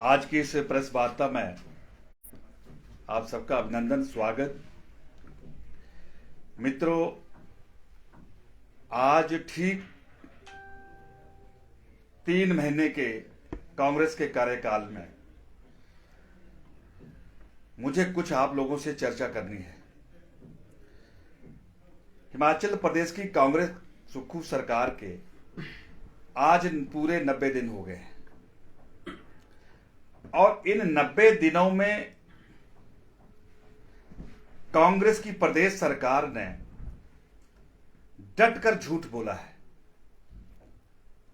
आज की इस प्रेस वार्ता में आप सबका अभिनंदन, स्वागत। मित्रों, आज ठीक 3 महीने के कांग्रेस के कार्यकाल में मुझे कुछ आप लोगों से चर्चा करनी है। हिमाचल प्रदेश की कांग्रेस सुक्खू सरकार के आज पूरे 90 दिन हो गए हैं और इन 90 दिनों में कांग्रेस की प्रदेश सरकार ने डट कर झूठ बोला है।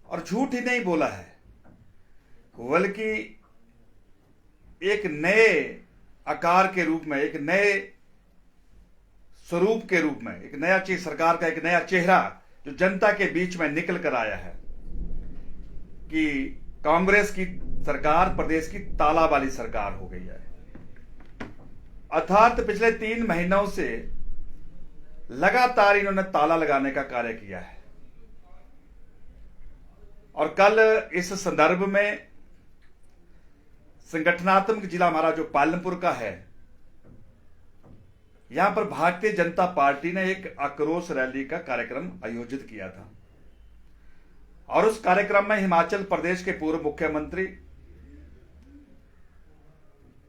और झूठ ही नहीं बोला है, बल्कि एक नए आकार के रूप में, एक नए स्वरूप के रूप में, एक नया चीज, सरकार का एक नया चेहरा जो जनता के बीच में निकल कर आया है कि कांग्रेस की सरकार प्रदेश की ताला वाली सरकार हो गई है। अर्थात पिछले 3 महीनों से लगातार इन्होंने ताला लगाने का कार्य किया है। और कल इस संदर्भ में संगठनात्मक जिला हमारा जो पालमपुर का है, यहां पर भारतीय जनता पार्टी ने एक आक्रोश रैली का कार्यक्रम आयोजित किया था। और उस कार्यक्रम में हिमाचल प्रदेश के पूर्व मुख्यमंत्री,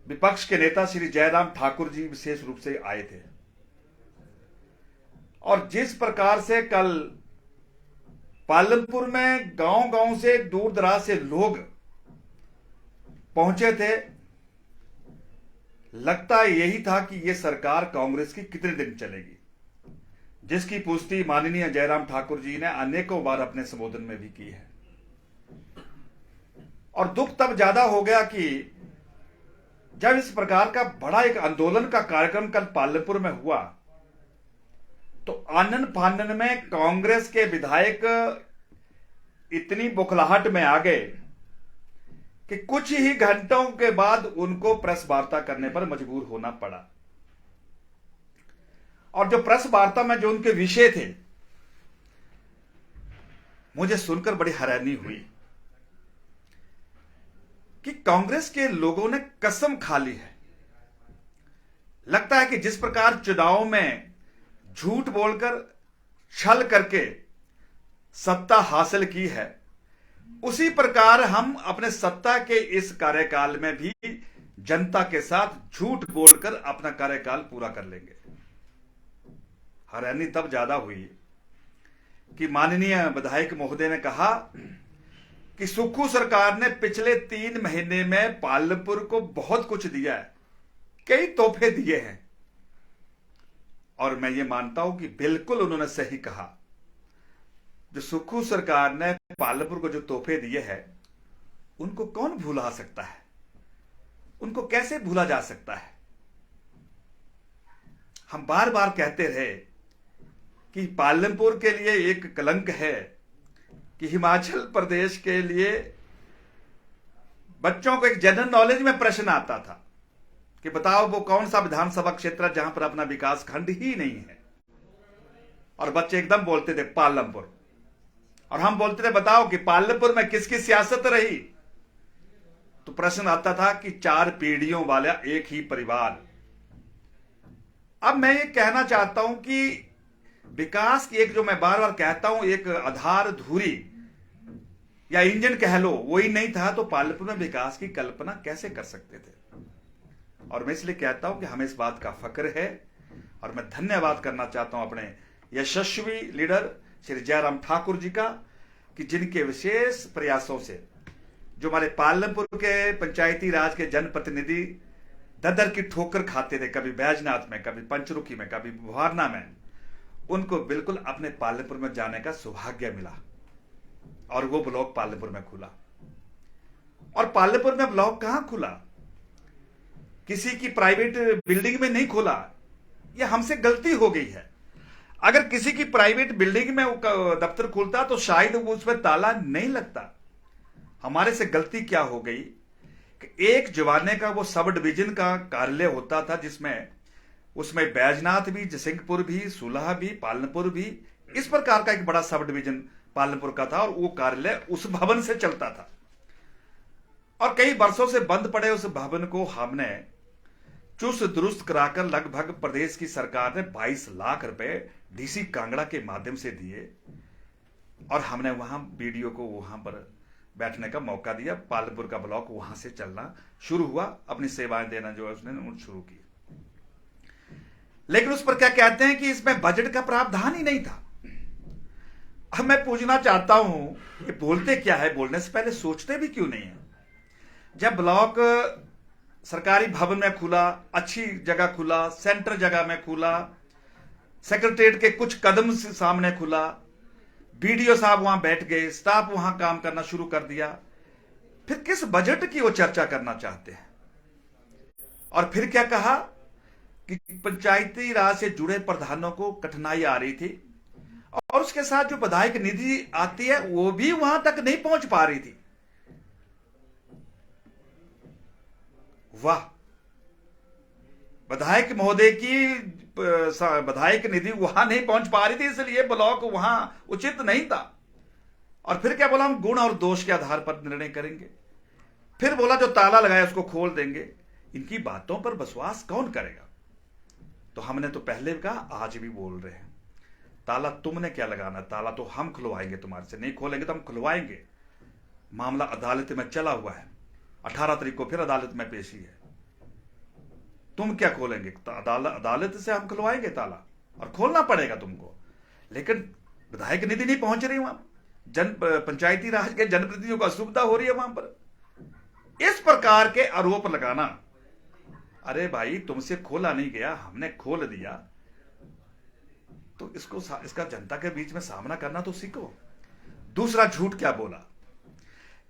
विपक्ष के नेता श्री जयराम ठाकुर जी विशेष रूप से आए थे। और जिस प्रकार से कल पालमपुर में गांव गांव से, दूर दराज से लोग पहुंचे थे, लगता यही था कि यह सरकार कांग्रेस की कितने दिन चलेगी, जिसकी पुष्टि माननीय जयराम ठाकुर जी ने अनेकों बार अपने संबोधन में भी की है। और दुख तब ज्यादा हो गया कि जब इस प्रकार का बड़ा एक आंदोलन का कार्यक्रम कल पालमपुर में हुआ, तो आनन फानन में कांग्रेस के विधायक इतनी बौखलाहट में आ गए कि कुछ ही घंटों के बाद उनको प्रेस वार्ता करने पर मजबूर होना पड़ा। और जो प्रेस वार्ता में जो उनके विषय थे, मुझे सुनकर बड़ी हैरानी हुई कि कांग्रेस के लोगों ने कसम खा ली है। लगता है कि जिस प्रकार चुनाव में झूठ बोलकर, छल करके सत्ता हासिल की है, उसी प्रकार हम अपने सत्ता के इस कार्यकाल में भी जनता के साथ झूठ बोलकर अपना कार्यकाल पूरा कर लेंगे। हैरानी तब ज्यादा हुई कि माननीय विधायक महोदय ने कहा कि सुक्खू सरकार ने पिछले 3 महीने में पालमपुर को बहुत कुछ दिया है, कई तोहफे दिए हैं। और मैं ये मानता हूं कि बिल्कुल उन्होंने सही कहा। जो सुक्खू सरकार ने पालमपुर को जो तोहफे दिए हैं, उनको कौन भुला सकता है, उनको कैसे भूला जा सकता है। हम बार बार कहते रहे कि पालमपुर के लिए एक कलंक है कि हिमाचल प्रदेश के लिए बच्चों को एक जनरल नॉलेज में प्रश्न आता था कि बताओ वो कौन सा विधानसभा क्षेत्र जहां पर अपना विकास खंड ही नहीं है, और बच्चे एकदम बोलते थे पालमपुर। और हम बोलते थे बताओ कि पालमपुर में किसकी सियासत रही, तो प्रश्न आता था कि 4 पीढ़ियों वाला एक ही परिवार। अब मैं ये कहना चाहता हूं कि विकास की एक, जो मैं बार बार कहता हूं, एक आधार धुरी या इंजन कह लो, वही नहीं था तो पालमपुर में विकास की कल्पना कैसे कर सकते थे। और मैं इसलिए कहता हूं कि हमें इस बात का फक्र है। और मैं धन्यवाद करना चाहता हूं अपने यशस्वी लीडर श्री जयराम ठाकुर जी का, कि जिनके विशेष प्रयासों से जो हमारे पालमपुर के पंचायती राज के जनप्रतिनिधि ददर की ठोकर खाते थे, कभी बैजनाथ में, कभी पंचरुखी में, कभी बुहारना में, उनको बिल्कुल अपने पालमपुर में जाने का सौभाग्य मिला। और वो ब्लॉक पालमपुर में खुला। और पालमपुर में ब्लॉक कहां खुला, किसी की प्राइवेट बिल्डिंग में नहीं खुला। यह हमसे गलती हो गई है। अगर किसी की प्राइवेट बिल्डिंग में दफ्तर खुलता तो शायद वो उसमें ताला नहीं लगता। हमारे से गलती क्या हो गई कि एक जमाने का वो सब डिवीजन का कार्यालय होता था, जिसमें उसमें बैजनाथ भी, जसिंहपुर भी, सुलह भी, पालमपुर भी, इस प्रकार का एक बड़ा सब डिवीजन पालमपुर का था। और वो कार्यालय उस भवन से चलता था। और कई वर्षों से बंद पड़े उस भवन को हमने चुस्त दुरुस्त कराकर लगभग प्रदेश की सरकार ने 22 लाख रुपए डीसी कांगड़ा के माध्यम से दिए और हमने वहां बीडीओ को वहां पर बैठने का मौका दिया। पालमपुर का ब्लॉक वहां से चलना शुरू हुआ, अपनी सेवाएं देना जो है उसने शुरू की। लेकिन उस पर क्या कहते हैं कि इसमें बजट का प्रावधान ही नहीं था। अब मैं पूछना चाहता हूं कि बोलते क्या है, बोलने से पहले सोचते भी क्यों नहीं है। जब ब्लॉक सरकारी भवन में खुला, अच्छी जगह खुला, सेंटर जगह में खुला, सेक्रेटरीट के कुछ कदम से सामने खुला, बीडीओ साहब वहां बैठ गए, स्टाफ वहां काम करना शुरू कर दिया, फिर किस बजट की वो चर्चा करना चाहते हैं। और फिर क्या कहा कि पंचायती राज से जुड़े प्रधानों को कठिनाई आ रही थी और उसके साथ जो विधायक निधि आती है वो भी वहां तक नहीं पहुंच पा रही थी। वाह, विधायक महोदय की विधायक निधि वहां नहीं पहुंच पा रही थी, इसलिए ब्लॉक वहां उचित नहीं था। और फिर क्या बोला, हम गुण और दोष के आधार पर निर्णय करेंगे। फिर बोला जो ताला लगाया उसको खोल देंगे। इनकी बातों पर विश्वास कौन करेगा। तो हमने तो पहले कहा, आज भी बोल रहे हैं, ताला तुमने क्या लगाना, ताला तो हम खुलवाएंगे, तुम्हारे से नहीं खोलेंगे तो हम खुलवाएंगे। मामला अदालत में चला हुआ है, 18 तारीख को फिर अदालत में पेशी है। तुम क्या खोलेंगे, अदालत से हम खुलवाएंगे ताला, और खोलना पड़ेगा तुमको। लेकिन विधायक निधि नहीं पहुंच रही वहां, पंचायती राज के जनप्रतिनिधियों को असुविधा हो रही है वहां पर। इस प्रकार के आरोप लगाना, अरे भाई तुमसे खोला नहीं गया, हमने खोल दिया, तो इसका जनता के बीच में सामना करना तो सीखो। दूसरा झूठ क्या बोला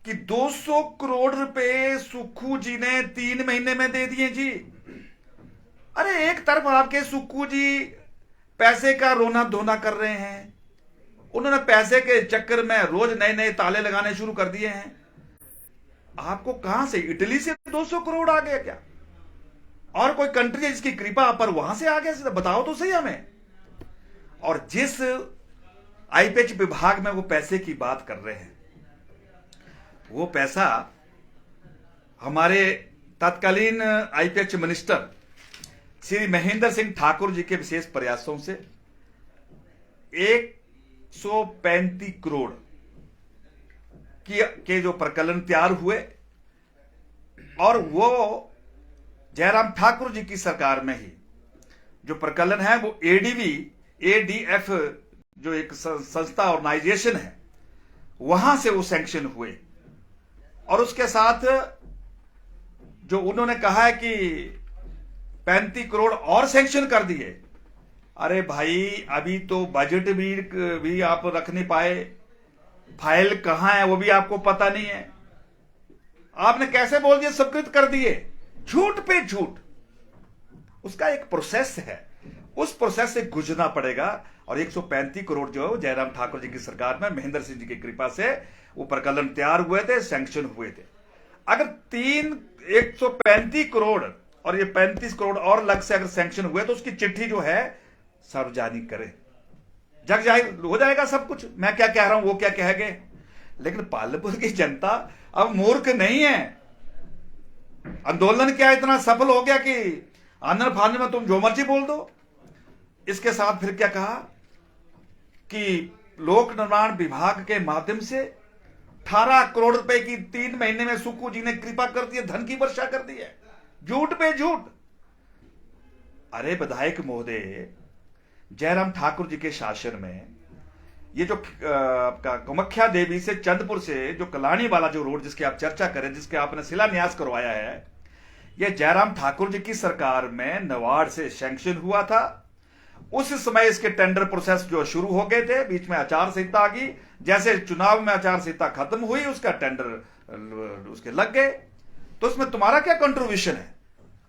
कि 200 करोड़ रुपए सुक्खू जी ने 3 महीने में दे दिए जी। अरे एक तरफ आपके सुक्खू जी पैसे का रोना धोना कर रहे हैं, उन्होंने पैसे के चक्कर में रोज नए नए ताले लगाने शुरू कर दिए हैं। आपको कहां से, इटली से 200 करोड़ आ गया क्या? और कोई कंट्री है जिसकी कृपा पर वहां से आ गया? बताओ तो सही हमें। और जिस आईपीएच विभाग में वो पैसे की बात कर रहे हैं, वो पैसा हमारे तत्कालीन आईपीएच मिनिस्टर श्री महेंद्र सिंह ठाकुर जी के विशेष प्रयासों से 135 करोड़ के जो प्रकलन तैयार हुए, और वो जयराम ठाकुर जी की सरकार में ही जो प्रकलन है वो एडीएफ जो एक संस्था ऑर्गेनाइजेशन है, वहां से वो सैंक्शन हुए। और उसके साथ जो उन्होंने कहा है कि 35 करोड़ और सैंक्शन कर दिए। अरे भाई अभी तो बजट भी आप रख नहीं पाए, फाइल कहां है वो भी आपको पता नहीं है। आपने कैसे बोल दिया स्वीकृत कर दिए? झूठ पे झूठ। उसका एक प्रोसेस है, उस प्रोसेस से गुजरना पड़ेगा। और 135 करोड़ जो है जयराम ठाकुर जी की सरकार में महेंद्र सिंह जी की कृपा से वो प्रकलन तैयार हुए थे, सैंक्शन हुए थे। अगर 135 करोड़ और ये 35 करोड़ और लग से अगर सैंक्शन हुए तो उसकी चिट्ठी जो है सार्वजनिक करें, जग जाहिर हो जाएगा सब कुछ। मैं क्या कह रहा हूं वो क्या कह गए। लेकिन पालमपुर की जनता अब मूर्ख नहीं है। आंदोलन क्या इतना सफल हो गया कि आनंद फानंद में तुम जो मर्जी बोल दो। इसके साथ फिर क्या कहा कि लोक निर्माण विभाग के माध्यम से 18 करोड़ रुपए की 3 महीने में सुक्खू जी ने कृपा कर दी है, धन की वर्षा कर दी है। झूठ पे झूठ। अरे विधायक महोदय, जयराम ठाकुर जी के शासन में ये जो आपका कामाख्या देवी से चंदपुर से जो कलानी वाला जो रोड जिसकी आप चर्चा करें, जिसके आपने शिलान्यास करवाया है, ये जयराम ठाकुर जी की सरकार में नवाड़ से सैंक्शन हुआ था। उस समय इसके टेंडर प्रोसेस जो शुरू हो गए थे, बीच में आचार संहिता आ गई। जैसे चुनाव में आचार संहिता खत्म हुई, उसका टेंडर उसके लग गए। तो उसमें तुम्हारा क्या कंट्रीब्यूशन है?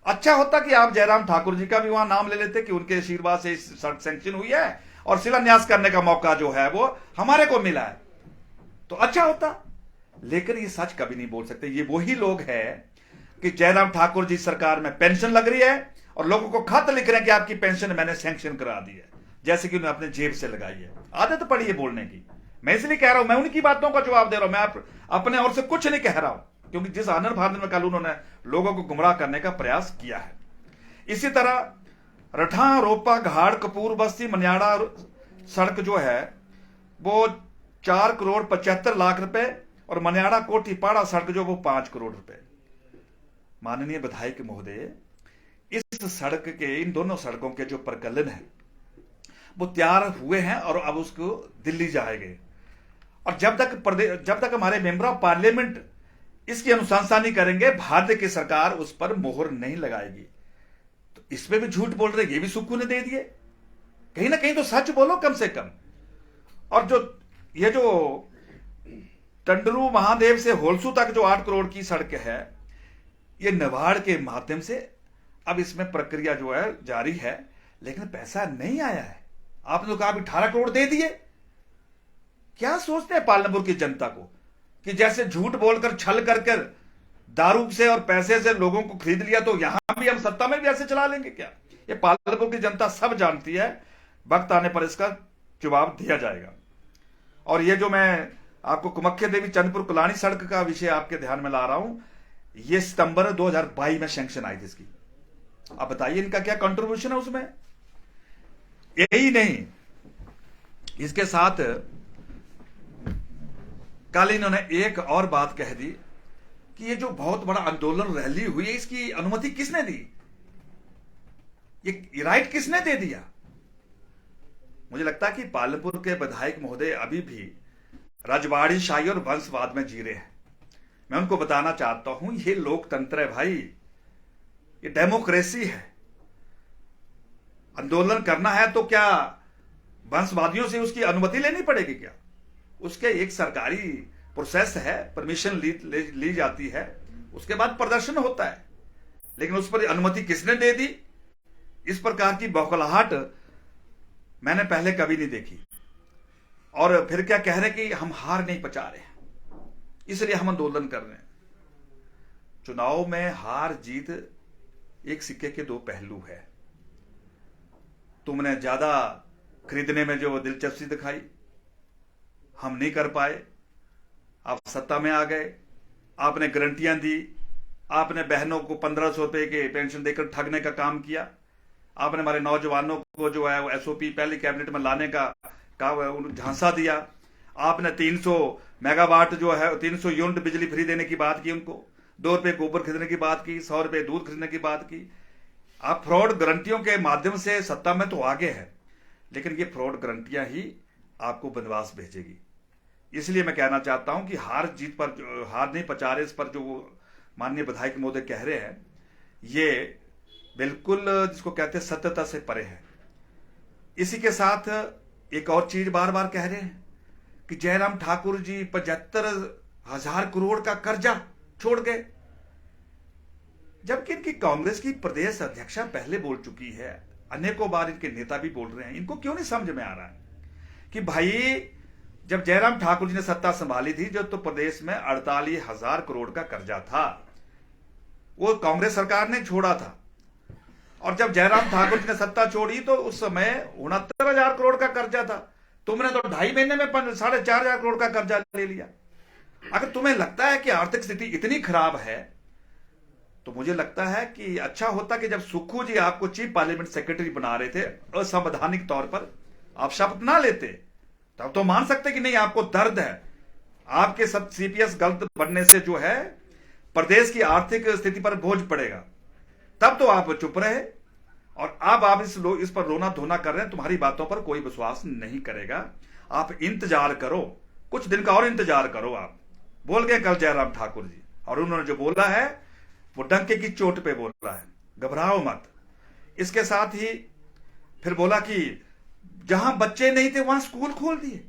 अच्छा होता कि आप जयराम ठाकुर जी का भी वहां नाम ले लेते कि उनके आशीर्वाद से सड़क सैंक्शन हुई है और शिलान्यास करने का मौका जो है वो हमारे को मिला है, तो अच्छा होता। लेकिन ये सच कभी नहीं बोल सकते। ये वही लोग हैं कि जयराम ठाकुर जी सरकार में पेंशन लग रही है और लोगों को खत लिख रहे हैं कि आपकी पेंशन मैंने सैंक्शन करा दी है, जैसे कि उन्हें अपने जेब से लगाई है। आदत पड़ी है बोलने की। मैं इसलिए कह रहा हूं, मैं उनकी बातों का जवाब दे रहा हूं, मैं अपने और से कुछ नहीं कह रहा हूं। क्योंकि जिस आनंद फानंद में कल उन्होंने लोगों को गुमराह करने का प्रयास किया है। इसी तरह रठा, रोपा, घाड़, कपूर बस्ती, मनियाड़ा सड़क जो है वो 4,75,00,000 रुपए और मनियाड़ा कोठी पाड़ा सड़क जो वो 5 करोड़ रुपए। माननीय विधायक महोदय, इस सड़क के, इन दोनों सड़कों के जो प्रकलन है वो तैयार हुए हैं और अब उसको दिल्ली जाएंगे, और जब तक हमारे मेंबर ऑफ पार्लियामेंट इसकी अनुशंसा नहीं करेंगे, भारत की सरकार उस पर मोहर नहीं लगाएगी। तो इसमें भी झूठ बोल रहे, ये भी सुक्खू ने दे दिए। कहीं ना कहीं तो सच बोलो कम से कम। और ये जो टंडरू महादेव से होलसू तक जो 8 करोड़ की सड़क है, ये नबार्ड के माध्यम से अब इसमें प्रक्रिया जो है जारी है, लेकिन पैसा नहीं आया है। आपने तो कहा 18 करोड़ दे दिए। क्या सोचते हैं पालनपुर की जनता को कि जैसे झूठ बोलकर, छल कर दारू से और पैसे से लोगों को खरीद लिया तो यहां भी हम सत्ता में भी ऐसे चला लेंगे क्या? ये पालनपुर की जनता सब जानती है। वक्त आने पर इसका जवाब दिया जाएगा। और ये जो मैं आपको कुमख्या देवी चंदपुर कुलानी सड़क का विषय आपके ध्यान में ला रहा हूं, ये सितंबर 2022 में सैंक्शन आई थी इसकी। आप बताइए इनका क्या कंट्रीब्यूशन है उसमें? यही नहीं, इसके साथ कल इन्होंने एक और बात कह दी कि ये जो बहुत बड़ा आंदोलन रैली हुई है, इसकी अनुमति किसने दी? ये राइट किसने दे दिया? मुझे लगता है कि पालनपुर के विधायक महोदय अभी भी रजवाड़ी शाही और वंशवाद में जी रहे हैं। मैं उनको बताना चाहता हूं, ये लोकतंत्र है भाई, ये डेमोक्रेसी है। आंदोलन करना है तो क्या वंशवादियों से उसकी अनुमति लेनी पड़ेगी क्या? उसके एक सरकारी प्रोसेस है, परमिशन ली जाती है, उसके बाद प्रदर्शन होता है। लेकिन उस पर अनुमति किसने दे दी? इस प्रकार की बौखलाहट मैंने पहले कभी नहीं देखी। और फिर क्या कह रहे कि हम हार नहीं पचा रहे हैं, इसलिए हम आंदोलन कर रहे हैं। चुनाव में हार जीत एक सिक्के के दो पहलू है। तुमने ज्यादा खरीदने में जो दिलचस्पी दिखाई, हम नहीं कर पाए, आप सत्ता में आ गए, आपने गारंटियां दी, आपने बहनों को 1500 रुपए के पेंशन देकर ठगने का काम किया, आपने हमारे नौजवानों को जो है वो एसओपी पहले कैबिनेट में लाने का झांसा दिया, आपने 300 मेगावाट जो है 300 यूनिट बिजली फ्री देने की बात की, उनको 2 रुपए गोबर खरीदने की बात की, 100 रुपए दूध खरीदने की बात की। आप फ्रॉड गारंटियों के माध्यम से सत्ता में तो आगे है, लेकिन ये फ्रॉड गारंटियां ही आपको बनवास भेजेगी। इसलिए मैं कहना चाहता हूं कि हार जीत पर, हार नहीं पचा रहे, इस पर जो माननीय विधायक महोदय कह रहे हैं, ये बिल्कुल जिसको कहते हैं सत्यता से परे है। इसी के साथ एक और चीज बार बार कह रहे हैं कि जयराम ठाकुर जी 75,000 करोड़ का कर्जा छोड़ गए, जबकि इनकी कांग्रेस की प्रदेश अध्यक्षा पहले बोल चुकी है, अनेकों बार इनके नेता भी बोल रहे हैं। इनको क्यों नहीं समझ में आ रहा है कि भाई जब जयराम ठाकुर जी ने सत्ता संभाली थी, जो तो प्रदेश में 48,000 करोड़ का कर्जा था, वो कांग्रेस सरकार ने छोड़ा था। और जब जयराम ठाकुर जी ने सत्ता छोड़ी तो उस समय 69,000 करोड़ का कर्जा था। तुमने तो 2.5 महीने में 4,500 करोड़ का कर्जा ले लिया। अगर तुम्हें लगता है कि आर्थिक स्थिति इतनी खराब है, तो मुझे लगता है कि अच्छा होता कि जब सुक्खू जी आपको चीफ पार्लियामेंट सेक्रेटरी बना रहे थे असंवैधानिक तौर पर, आप शपथ ना लेते, तब तो मान सकते कि नहीं आपको दर्द है, आपके सब सीपीएस गलत बनने से जो है प्रदेश की आर्थिक स्थिति पर बोझ पड़ेगा। तब तो आप चुप रहे, और अब आप इस पर रोना धोना कर रहे हैं। तुम्हारी बातों पर कोई विश्वास नहीं करेगा। आप इंतजार करो, कुछ दिन का और इंतजार करो। आप बोल गए कल जयराम ठाकुर जी, और उन्होंने जो बोला है वो डंके की चोट पे बोला है, घबराओ मत। इसके साथ ही फिर बोला कि जहां बच्चे नहीं थे वहां स्कूल खोल दिए।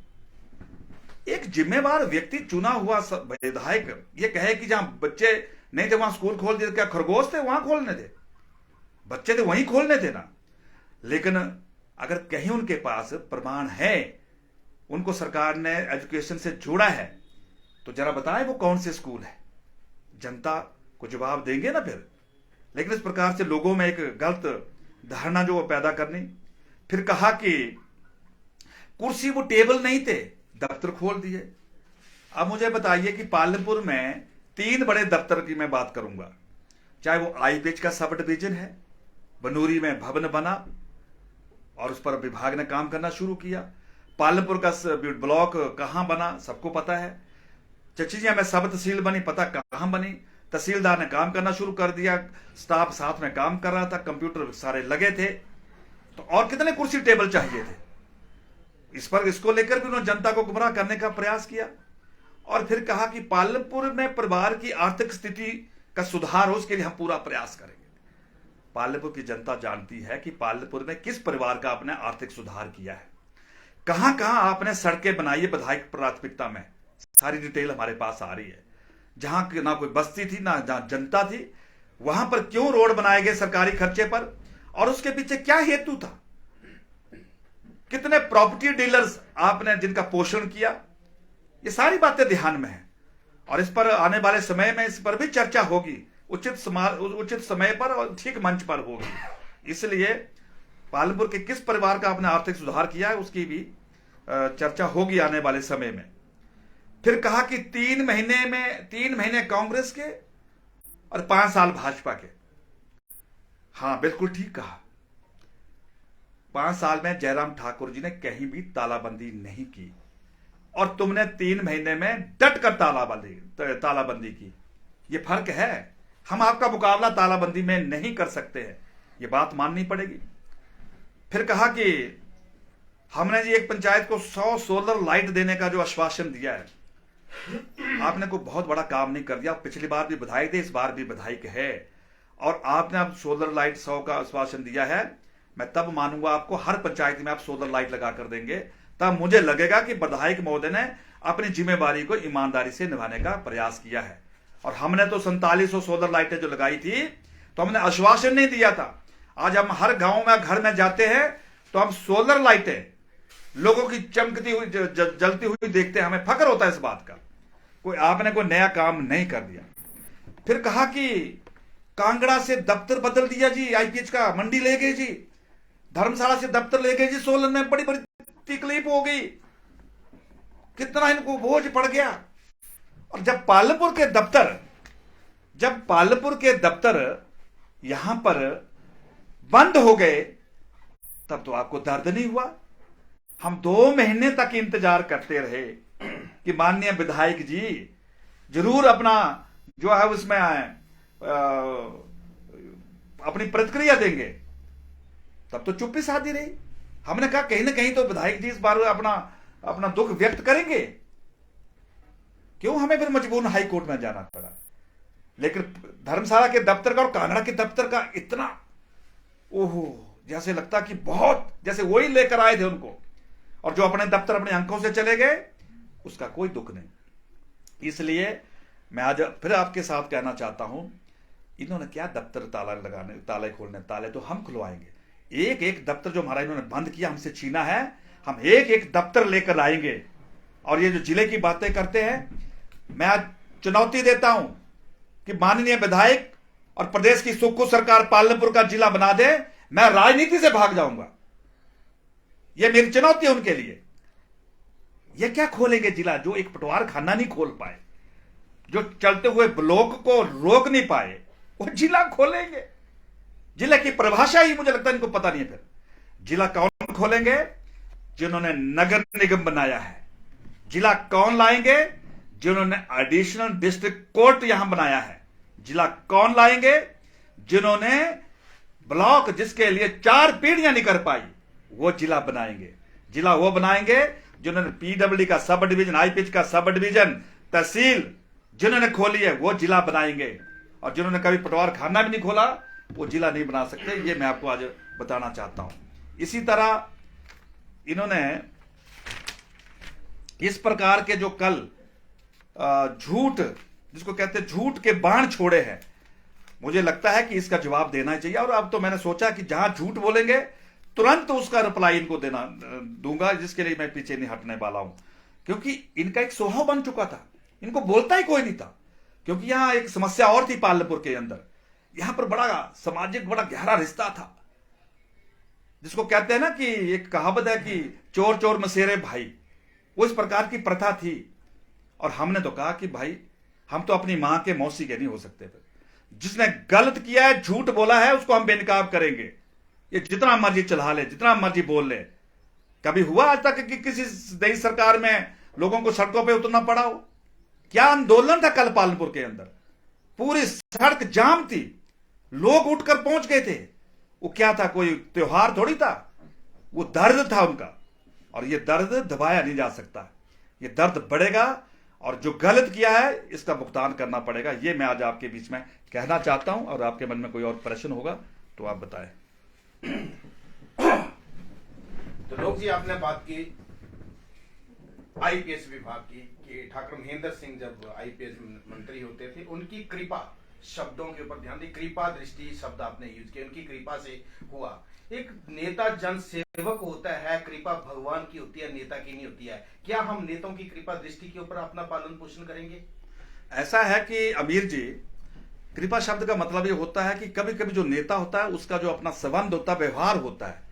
एक जिम्मेवार व्यक्ति, चुना हुआ विधायक ये कहे कि जहां बच्चे नहीं थे वहां स्कूल खोल दिए, क्या खरगोश थे वहां खोलने थे? बच्चे थे वहीं खोलने थे ना। लेकिन अगर कहीं उनके पास प्रमाण है, उनको सरकार ने एजुकेशन से जोड़ा है, तो जरा बताएं वो कौन से स्कूल है, जनता को जवाब देंगे ना फिर। लेकिन इस प्रकार से लोगों में एक गलत धारणा जो पैदा करनी। फिर कहा कि कुर्सी वो टेबल नहीं थे, दफ्तर खोल दिए। अब मुझे बताइए कि पालनपुर में 3 बड़े दफ्तर की मैं बात करूंगा, चाहे वो आईपीएच का सब डिवीजन है, बनूरी में भवन बना और उस पर विभाग ने काम करना शुरू किया। पालमपुर का ब्लॉक कहां बना सबको पता है। चचिया में सब तहसील बनी, पता कहां बनी। तहसीलदार ने काम करना शुरू कर दिया, स्टाफ साथ में काम कर रहा था, कंप्यूटर सारे लगे थे। तो और कितने कुर्सी टेबल चाहिए थे। इसको लेकर भी उन्होंने जनता को गुमराह करने का प्रयास किया और फिर कहा कि पालमपुर में परिवार की आर्थिक स्थिति का सुधार हो, उसके लिए हम पूरा प्रयास करेंगे। पालमपुर की जनता जानती है कि पालमपुर में किस परिवार का आपने आर्थिक सुधार किया है, कहां कहां आपने सड़कें बनाई है विधायक प्राथमिकता में, सारी डिटेल हमारे पास आ रही है। जहां ना कोई बस्ती थी ना जहां जनता थी, वहां पर क्यों रोड बनाए गए सरकारी खर्चे पर, और उसके पीछे क्या हेतु था। कितने प्रॉपर्टी डीलर्स आपने जिनका पोषण किया, ये सारी बातें ध्यान में है और इस पर आने वाले समय में इस पर भी चर्चा होगी, उचित समय पर और ठीक मंच पर होगी। इसलिए पालमपुर के किस परिवार का आपने आर्थिक सुधार किया है उसकी भी चर्चा होगी आने वाले समय में। फिर कहा कि 3 महीने कांग्रेस के और 5 साल भाजपा के। हां बिल्कुल ठीक कहा। 5 साल में जयराम ठाकुर जी ने कहीं भी तालाबंदी नहीं की और तुमने 3 महीने में डट कर तालाबंदी की। ये फर्क है। हम आपका मुकाबला तालाबंदी में नहीं कर सकते हैं, ये बात माननी पड़ेगी। फिर कहा कि हमने जी एक पंचायत को 100 सोलर लाइट देने का जो आश्वासन दिया है, आपने कोई बहुत बड़ा काम नहीं कर दिया। पिछली बार भी बधाई थे, इस बार भी बधाई है और आपने अब सोलर लाइट 100 का आश्वासन दिया है। मैं तब मानूंगा आपको हर पंचायत में आप सोलर लाइट लगा कर देंगे, तब मुझे लगेगा कि विधायक महोदय ने अपनी जिम्मेवारी को ईमानदारी से निभाने का प्रयास किया है। और हमने तो 4700 सोलर लाइटें जो लगाई थी, तो हमने आश्वासन नहीं दिया था। आज हम हर गांव में घर में जाते हैं तो हम सोलर लाइटें लोगों की चमकती हुई जलती हुई देखते हैं, हमें फख्र होता है इस बात का। आपने कोई नया काम नहीं कर दिया। फिर कहा कि कांगड़ा से दफ्तर बदल दिया जी, आईपीएच का मंडी ले गए जी, धर्मशाला से दफ्तर ले गए जी, सोलन में बड़ी बड़ी तकलीफ हो गई, कितना इनको बोझ पड़ गया। और जब पालमपुर के दफ्तर यहां पर बंद हो गए, तब तो आपको दर्द नहीं हुआ। हम 2 महीने तक इंतजार करते रहे कि माननीय विधायक जी जरूर अपना जो है उसमें अपनी प्रतिक्रिया देंगे, तब तो चुप्पी साधी रही। हमने कहा कहीं ना कहीं तो विधायक जी इस बार अपना दुख व्यक्त करेंगे, क्यों हमें फिर मजबूरन हाई कोर्ट में जाना पड़ा। लेकिन धर्मशाला के दफ्तर का और कांगड़ा के दफ्तर का इतना ओहो, जैसे लगता कि बहुत जैसे वही लेकर आए थे उनको, और जो अपने दफ्तर अपने अंकों से चले गए उसका कोई दुख नहीं। इसलिए मैं आज फिर आपके साथ कहना चाहता हूं, इन्होंने क्या दफ्तर ताले खोलने, ताले तो हम खुलवाएंगे। एक एक दफ्तर जो हमारा इन्होंने बंद किया, हमसे छीना है, हम एक एक दफ्तर लेकर आएंगे। और ये जो जिले की बातें करते हैं, मैं आज चुनौती देता हूं कि माननीय विधायक और प्रदेश की सुक्खू सरकार पालमपुर का जिला बना दे, मैं राजनीति से भाग जाऊंगा। यह मेरी चुनौती है उनके लिए। यह क्या खोलेंगे जिला, जो एक पटवार खाना नहीं खोल पाए, जो चलते हुए ब्लॉक को रोक नहीं पाए, वो जिला खोलेंगे। जिला की परिभाषा ही मुझे लगता है इनको पता नहीं है। फिर जिला कौन खोलेंगे? जिन्होंने नगर निगम बनाया है। जिला कौन लाएंगे? जिन्होंने एडिशनल डिस्ट्रिक्ट कोर्ट यहां बनाया है। जिला कौन लाएंगे? जिन्होंने ब्लॉक जिसके लिए 4 पीढ़ियां नहीं कर पाई, वो जिला बनाएंगे। जिला वो बनाएंगे जिन्होंने पीडब्ल्यूडी का सब डिवीजन, आईपीएच का सब डिवीजन, तहसील जिन्होंने खोली है वो जिला बनाएंगे। और जिन्होंने कभी पटवार खाना भी नहीं खोला वो जिला नहीं बना सकते। ये मैं आपको आज बताना चाहता हूं। इसी तरह इन्होंने इस प्रकार के जो कल झूठ, जिसको कहते हैं झूठ के बाण छोड़े हैं, मुझे लगता है कि इसका जवाब देना चाहिए। और अब तो मैंने सोचा कि जहां झूठ बोलेंगे तुरंत उसका रिप्लाई इनको दूंगा, जिसके लिए मैं पीछे नहीं हटने वाला हूं। क्योंकि इनका एक स्वभाव बन चुका था, इनको बोलता ही कोई नहीं था। क्योंकि यहां एक समस्या और थी पालमपुर के अंदर, यहां पर बड़ा सामाजिक बड़ा गहरा रिश्ता था, जिसको कहते हैं ना कि एक कहावत है कि चोर चोर मसेरे भाई, वो इस प्रकार की प्रथा थी। और हमने तो कहा कि भाई हम तो अपनी मां के मौसी के नहीं हो सकते। फिर जिसने गलत किया है, झूठ बोला है, उसको हम बेनकाब करेंगे। ये जितना मर्जी चला ले, जितना मर्जी बोल ले। कभी हुआ आज तक कि किसी नई सरकार में लोगों को सड़कों पे उतरना पड़ा हो? क्या आंदोलन था कल पालनपुर के अंदर, पूरी सड़क जाम थी, लोग उठकर पहुंच गए थे। वो क्या था, कोई त्योहार थोड़ी था, वो दर्द था उनका। और ये दर्द दबाया नहीं जा सकता, ये दर्द बढ़ेगा और जो गलत किया है इसका भुगतान करना पड़ेगा। ये मैं आज आपके बीच में कहना चाहता हूं। और आपके मन में कोई और प्रश्न होगा तो आप बताएं। तो लोग जी, आपने बात की आईपीएस विभाग की कि ठाकुर महेंद्र सिंह जब आईपीएस मंत्री होते थे, उनकी कृपा, शब्दों के ऊपर ध्यान दी, कृपा दृष्टि शब्द आपने यूज किया, उनकी कृपा से हुआ। एक नेता जन सेवक होता है, कृपा भगवान की होती है, नेता की नहीं होती है। क्या हम नेताओं की कृपा दृष्टि के ऊपर अपना पालन पोषण करेंगे? ऐसा है कि अमीर जी, कृपा शब्द का मतलब ये होता है कि कभी कभी जो नेता होता है उसका जो अपना संबंध होता है, व्यवहार होता है,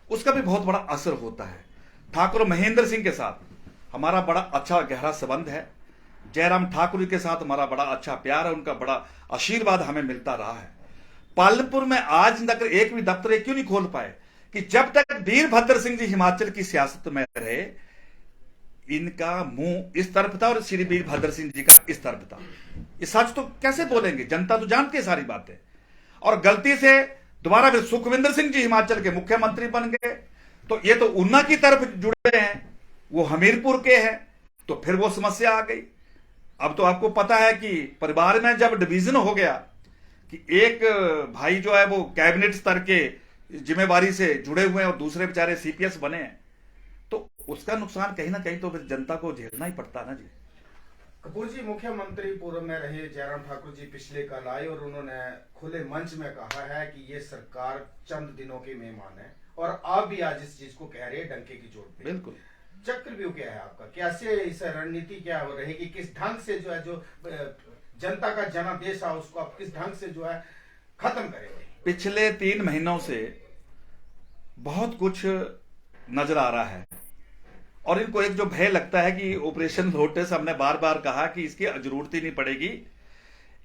उसका भी बहुत बड़ा असर होता है। ठाकुर महेंद्र सिंह के साथ हमारा बड़ा अच्छा गहरा संबंध है। जयराम ठाकुर के साथ हमारा बड़ा अच्छा प्यार है, उनका बड़ा आशीर्वाद हमें मिलता रहा है। पालनपुर में आज तक एक भी दफ्तर क्यों नहीं खोल पाए कि जब तक वीरभद्र सिंह जी हिमाचल की सियासत में रहे, इनका मुंह इस तरफ था और श्री वीरभद्र सिंह जी का इस तरफ था। ये सच तो कैसे बोलेंगे, जनता तो जानती है सारी बातें। और गलती से दोबारा फिर सुखविंदर सिंह जी हिमाचल के मुख्यमंत्री बन गए, तो ये तो ऊना की तरफ जुड़े हैं, वो हमीरपुर के हैं, तो फिर वो समस्या आ गई। अब तो आपको पता है कि परिवार में जब डिवीजन हो गया कि एक भाई जो है वो कैबिनेट स्तर के जिम्मेवारी से जुड़े हुए हैं और दूसरे बेचारे सीपीएस बने हैं, तो उसका नुकसान कहीं ना कहीं तो फिर जनता को झेलना ही पड़ता ना जी। कपूर जी, मुख्यमंत्री पूर्व में रहे जयराम ठाकुर जी पिछले कल आए और उन्होंने खुले मंच में कहा है कि ये सरकार चंद दिनों के मेहमान है, और आप भी आज इस चीज को कह रहे हैं डंके की चोट पे। बिल्कुल। चक्रव्यूह क्या है आपका? कैसे इस रणनीति क्या हो रहेगी? किस ढंग से जो है, जो जनता का जनादेश है उसको आप किस ढंग से जो है खत्म करेंगे? पिछले 3 महीनों से बहुत कुछ नजर आ रहा है और इनको एक जो भय लगता है कि ऑपरेशन लोटस, हमने बार बार कहा कि इसकी जरूरत ही नहीं पड़ेगी।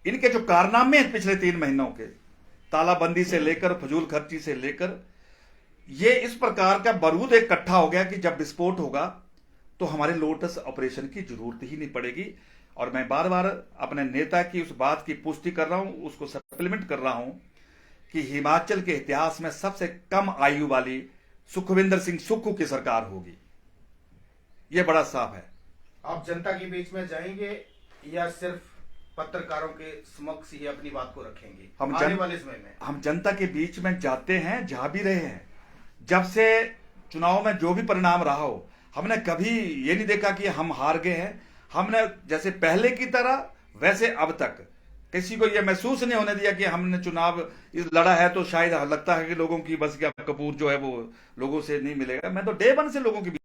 इनके जो कारनामे हैं पिछले 3 महीनों के, तालाबंदी से लेकर फजूल खर्ची से लेकर, ये इस प्रकार का बारूद इकट्ठा हो गया कि जब विस्फोट होगा तो हमारे लोटस ऑपरेशन की जरूरत ही नहीं पड़ेगी। और मैं बार बार अपने नेता की उस बात की पुष्टि कर रहा हूं, उसको सप्लीमेंट कर रहा हूं कि हिमाचल के इतिहास में सबसे कम आयु वाली सुखविंदर सिंह सुक्खू की सरकार होगी। यह बड़ा साफ है। आप जनता के बीच में जाएंगे या सिर्फ पत्रकारों के समक्ष ही अपनी बात को रखेंगे? आने वाले समय में हम जनता के बीच में जाते हैं, जा भी रहे हैं। जब से चुनाव में जो भी परिणाम रहा हो, हमने कभी ये नहीं देखा कि हम हार गए हैं। हमने जैसे पहले की तरह वैसे अब तक किसी को यह महसूस नहीं होने दिया कि हमने चुनाव लड़ा है तो शायद लगता है कि लोगों की बस क्या कपूर जो है वो लोगों से नहीं मिलेगा। मैं तो डे 1 से लोगों के